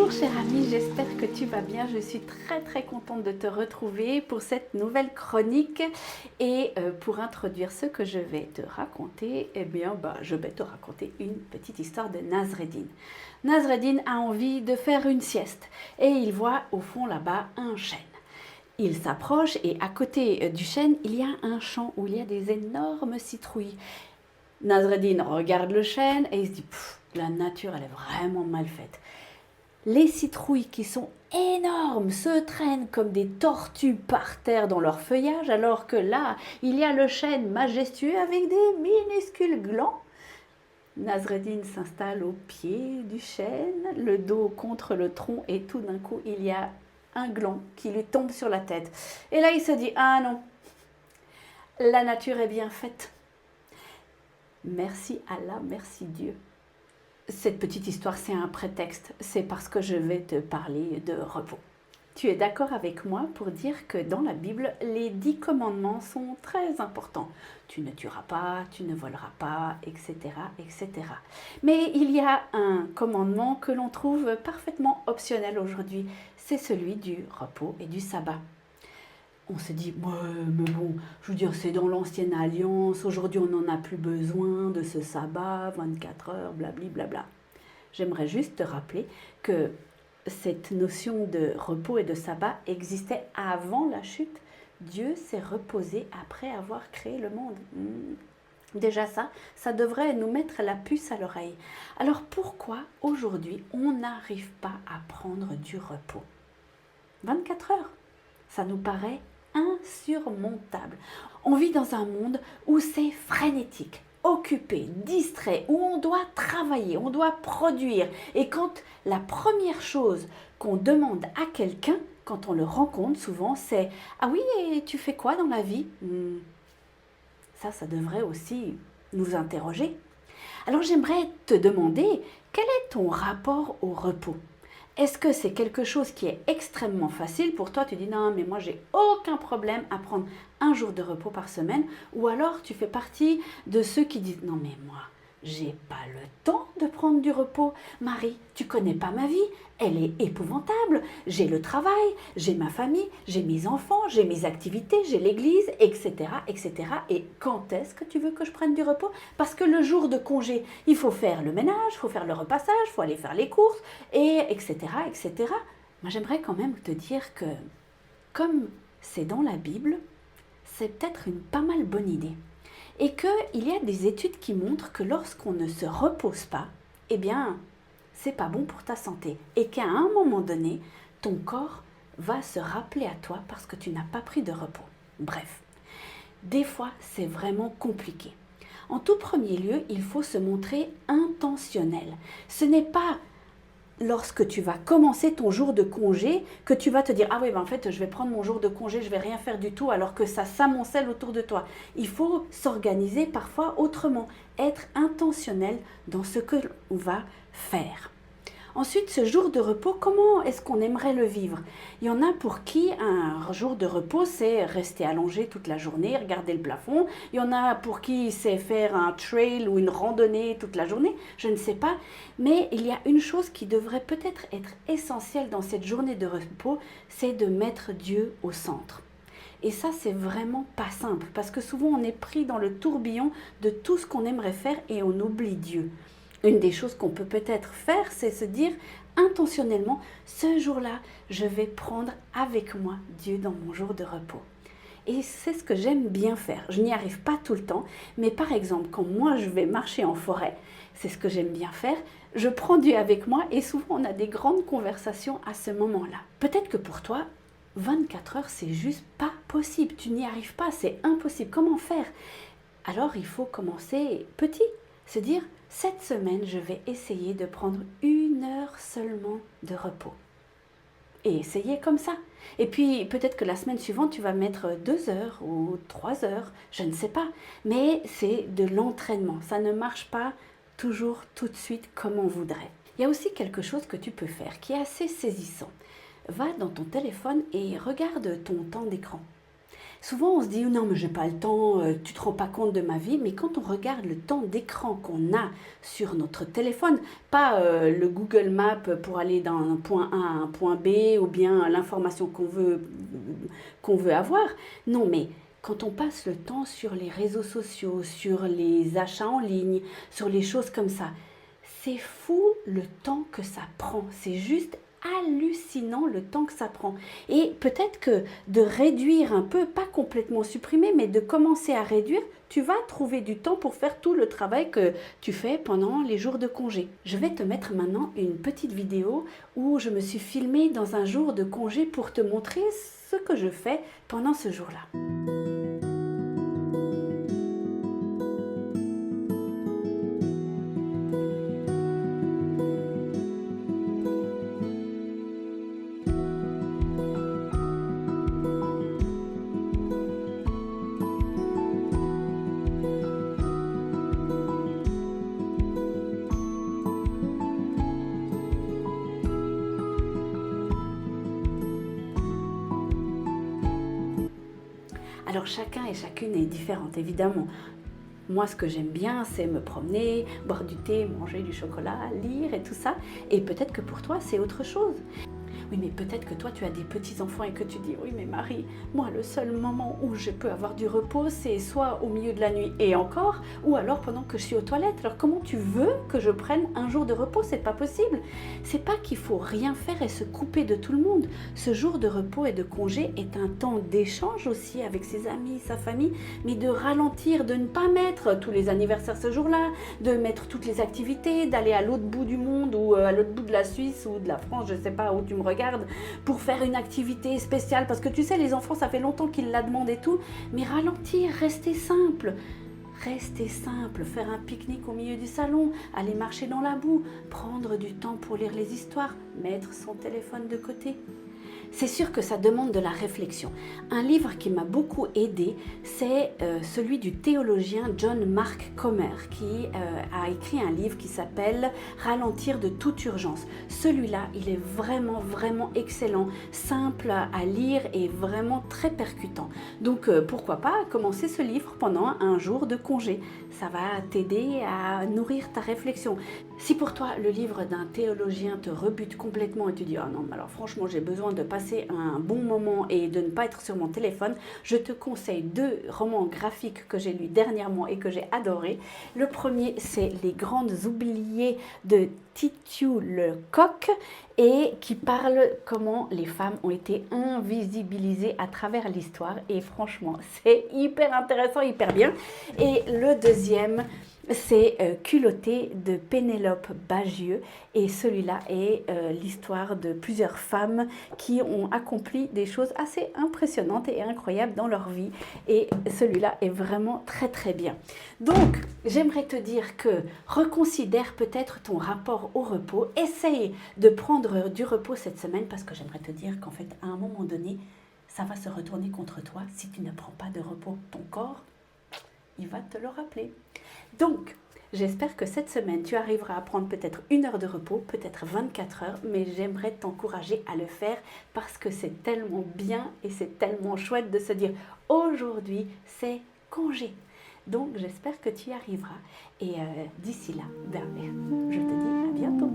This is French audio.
Bonjour cher ami, j'espère que tu vas bien. Je suis très contente de te retrouver pour cette nouvelle chronique et pour introduire ce que je vais te raconter, je vais te raconter une petite histoire de Nasreddin. Nasreddin a envie de faire une sieste et il voit au fond là-bas un chêne. Il s'approche et à côté du chêne, il y a un champ où il y a des énormes citrouilles. Nasreddin regarde le chêne et il se dit « la nature elle est vraiment mal faite ». Les citrouilles qui sont énormes se traînent comme des tortues par terre dans leur feuillage, alors que là, il y a le chêne majestueux avec des minuscules glands. Nasreddin s'installe au pied du chêne, le dos contre le tronc, et tout d'un coup, il y a un gland qui lui tombe sur la tête. Et là, il se dit « Ah non, la nature est bien faite. Merci Allah, merci Dieu. » Cette petite histoire, c'est un prétexte, c'est parce que je vais te parler de repos. Tu es d'accord avec moi pour dire que dans la Bible, les 10 commandements sont très importants. Tu ne tueras pas, tu ne voleras pas, etc., etc. Mais il y a un commandement que l'on trouve parfaitement optionnel aujourd'hui, c'est celui du repos et du sabbat. On se dit, mais bon, je veux dire, c'est dans l'ancienne alliance, aujourd'hui on n'en a plus besoin de ce sabbat, 24 heures, blablabla. J'aimerais juste te rappeler que cette notion de repos et de sabbat existait avant la chute. Dieu s'est reposé après avoir créé le monde. Déjà ça devrait nous mettre la puce à l'oreille. Alors pourquoi aujourd'hui on n'arrive pas à prendre du repos ? 24 heures, ça nous paraît insurmontable. On vit dans un monde où c'est frénétique, occupé, distrait, où on doit travailler, on doit produire. Et quand la première chose qu'on demande à quelqu'un, quand on le rencontre souvent, c'est « Ah oui, et tu fais quoi dans la vie ?» Ça devrait aussi nous interroger. Alors j'aimerais te demander, quel est ton rapport au repos ? Est-ce que c'est quelque chose qui est extrêmement facile pour toi? Tu dis non, mais moi j'ai aucun problème à prendre un jour de repos par semaine. Ou alors tu fais partie de ceux qui disent non, mais moi j'ai pas le temps de prendre du repos. Marie, tu connais pas ma vie, elle est épouvantable. J'ai le travail, j'ai ma famille, j'ai mes enfants, j'ai mes activités, j'ai l'église, etc., etc. Et quand est-ce que tu veux que je prenne du repos? Parce que le jour de congé, il faut faire le ménage, il faut faire le repassage, il faut aller faire les courses, et etc., etc. Moi, j'aimerais quand même te dire que, comme c'est dans la Bible, c'est peut-être une pas mal bonne idée. Et qu'il y a des études qui montrent que lorsqu'on ne se repose pas, eh bien, c'est pas bon pour ta santé. Et qu'à un moment donné, ton corps va se rappeler à toi parce que tu n'as pas pris de repos. Bref, des fois, c'est vraiment compliqué. En tout premier lieu, il faut se montrer intentionnel. Ce n'est pas lorsque tu vas commencer ton jour de congé, que tu vas te dire « Ah oui, en fait, je vais prendre mon jour de congé, je vais rien faire du tout » alors que ça s'amoncelle autour de toi. Il faut s'organiser parfois autrement, être intentionnel dans ce que l'on va faire. Ensuite, ce jour de repos, comment est-ce qu'on aimerait le vivre? Il y en a pour qui un jour de repos, c'est rester allongé toute la journée, regarder le plafond. Il y en a pour qui c'est faire un trail ou une randonnée toute la journée, je ne sais pas. Mais il y a une chose qui devrait peut-être être essentielle dans cette journée de repos, c'est de mettre Dieu au centre. Et ça, c'est vraiment pas simple, parce que souvent on est pris dans le tourbillon de tout ce qu'on aimerait faire et on oublie Dieu. Une des choses qu'on peut peut-être faire, c'est se dire intentionnellement, ce jour-là, je vais prendre avec moi Dieu dans mon jour de repos. Et c'est ce que j'aime bien faire. Je n'y arrive pas tout le temps, mais par exemple, quand moi je vais marcher en forêt, c'est ce que j'aime bien faire, je prends Dieu avec moi et souvent on a des grandes conversations à ce moment-là. Peut-être que pour toi, 24 heures, c'est juste pas possible. Tu n'y arrives pas, c'est impossible. Comment faire? Alors il faut commencer petit, se dire, cette semaine, je vais essayer de prendre 1 heure seulement de repos. Et essayer comme ça. Et puis, peut-être que la semaine suivante, tu vas mettre 2 heures ou 3 heures, je ne sais pas. Mais c'est de l'entraînement. Ça ne marche pas toujours tout de suite comme on voudrait. Il y a aussi quelque chose que tu peux faire qui est assez saisissant. Va dans ton téléphone et regarde ton temps d'écran. Souvent, on se dit, non, mais j'ai pas le temps, tu te rends pas compte de ma vie. Mais quand on regarde le temps d'écran qu'on a sur notre téléphone, pas le Google Maps pour aller d'un point A à un point B ou bien l'information qu'on veut avoir. Non, mais quand on passe le temps sur les réseaux sociaux, sur les achats en ligne, sur les choses comme ça, c'est fou le temps que ça prend. C'est juste hallucinant le temps que ça prend. Et peut-être que de réduire un peu, pas complètement supprimer, mais de commencer à réduire, tu vas trouver du temps pour faire tout le travail que tu fais pendant les jours de congé. Je vais te mettre maintenant une petite vidéo où je me suis filmée dans un jour de congé pour te montrer ce que je fais pendant ce jour-là. Alors chacun et chacune est différente, évidemment. Moi, ce que j'aime bien, c'est me promener, boire du thé, manger du chocolat, lire et tout ça. Et peut-être que pour toi, c'est autre chose. Oui, mais peut-être que toi, tu as des petits-enfants et que tu dis, oui, mais Marie, moi, le seul moment où je peux avoir du repos, c'est soit au milieu de la nuit et encore, ou alors pendant que je suis aux toilettes. Alors, comment tu veux que je prenne un jour de repos? C'est pas possible. C'est pas qu'il faut rien faire et se couper de tout le monde. Ce jour de repos et de congé est un temps d'échange aussi avec ses amis, sa famille, mais de ralentir, de ne pas mettre tous les anniversaires ce jour-là, de mettre toutes les activités, d'aller à l'autre bout du monde ou à l'autre bout de la Suisse ou de la France, je sais pas où tu me regardes, pour faire une activité spéciale, parce que tu sais, les enfants, ça fait longtemps qu'ils la demandent et tout, mais ralentir, rester simple. Rester simple, faire un pique-nique au milieu du salon, aller marcher dans la boue, prendre du temps pour lire les histoires, mettre son téléphone de côté. C'est sûr que ça demande de la réflexion. Un livre qui m'a beaucoup aidé, c'est celui du théologien John Mark Comer, qui a écrit un livre qui s'appelle « Ralentir de toute urgence ». Celui-là, il est vraiment, vraiment excellent, simple à lire et vraiment très percutant. Donc, pourquoi pas commencer ce livre pendant un jour de congé. Ça va t'aider à nourrir ta réflexion. Si pour toi, le livre d'un théologien te rebute complètement et tu dis « Ah non, alors franchement, j'ai besoin de passer un bon moment et de ne pas être sur mon téléphone », je te conseille 2 romans graphiques que j'ai lus dernièrement et que j'ai adorés. Le premier, c'est Les Grandes Oubliées de Titu Lecoq et qui parle comment les femmes ont été invisibilisées à travers l'histoire. Et franchement, c'est hyper intéressant, hyper bien. Et le deuxième, c'est Culottée de Pénélope Bagieux, et celui-là est l'histoire de plusieurs femmes qui ont accompli des choses assez impressionnantes et incroyables dans leur vie, et celui-là est vraiment très très bien. Donc j'aimerais te dire que reconsidère peut-être ton rapport au repos, essaye de prendre du repos cette semaine, parce que j'aimerais te dire qu'en fait à un moment donné ça va se retourner contre toi si tu ne prends pas de repos. Ton corps, il va te le rappeler. Donc, j'espère que cette semaine, tu arriveras à prendre peut-être 1 heure de repos, peut-être 24 heures, mais j'aimerais t'encourager à le faire parce que c'est tellement bien et c'est tellement chouette de se dire « Aujourd'hui, c'est congé ». Donc, j'espère que tu y arriveras. Et d'ici là, je te dis à bientôt.